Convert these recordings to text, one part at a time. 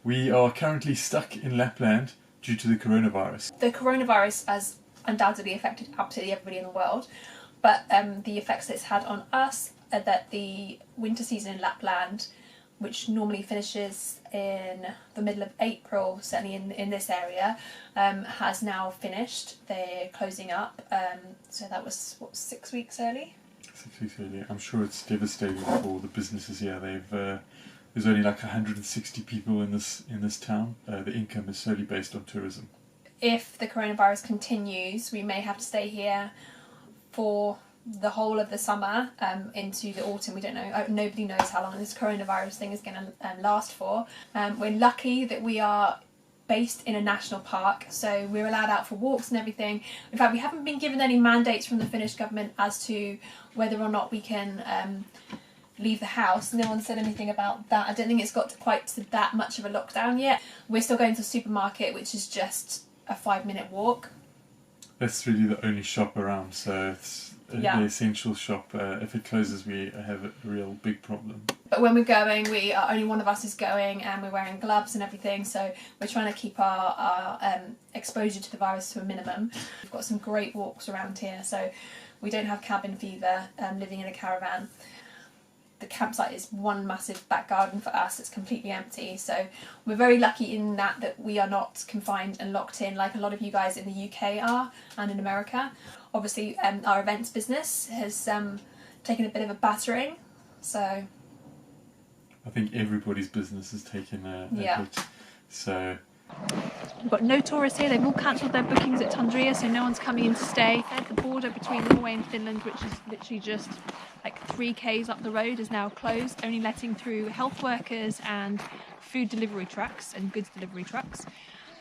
We are currently stuck in Lapland due to the coronavirus. The coronavirus has undoubtedly affected absolutely everybody in the world, but the effects it's had on us are that the winter season in Lapland, which normally finishes in the middle of April, certainly in this area, has now finished. They're closing up, so that was, what, 6 weeks early? 6 weeks earlier. I'm sure it's devastating for the businesses here. There's only like 160 people in this town. The income is solely based on tourism. If the coronavirus continues, we may have to stay here for the whole of the summer into the autumn. We don't know. Nobody knows how long this coronavirus thing is going to last for. We're lucky that we are based in a national park, so we're allowed out for walks and everything. In fact, we haven't been given any mandates from the Finnish government as to whether or not we can leave the house. No one said anything about that. I don't think it's got to quite to that much of a lockdown yet. We're still going to the supermarket, which is just a 5-minute walk. That's really the only shop around, so it's the essential shop. If it closes, we have a real big problem. But when we're going, only one of us is going, and we're wearing gloves and everything, so we're trying to keep our exposure to the virus to a minimum. We've got some great walks around here, so we don't have cabin fever living in a caravan. The campsite is one massive back garden for us. It's completely empty, so we're very lucky in that we are not confined and locked in like a lot of you guys in the UK are and in America. Obviously our events business has taken a bit of a battering, so I think everybody's business has taken a hit. So we've got no tourists here. They've all cancelled their bookings at Tundria, so no one's coming in to stay. The border between Norway and Finland, which is literally just like 3 k's up the road, is now closed, only letting through health workers and food delivery trucks and goods delivery trucks.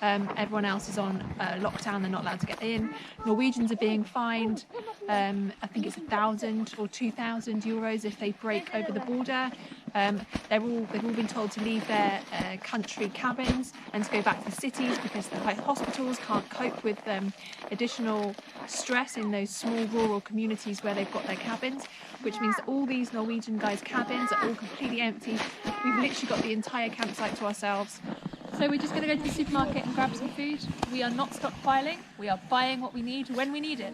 Everyone else is on lockdown, they're not allowed to get in. Norwegians are being fined, I think it's 1,000 or 2,000 euros if they break over the border. They've all been told to leave their country cabins and to go back to the cities because the hospitals can't cope with additional stress in those small rural communities where they've got their cabins, which means that all these Norwegian guys' cabins are all completely empty. We've literally got the entire campsite to ourselves. So we're just going to go to the supermarket and grab some food. We are not stockpiling, we are buying what we need when we need it.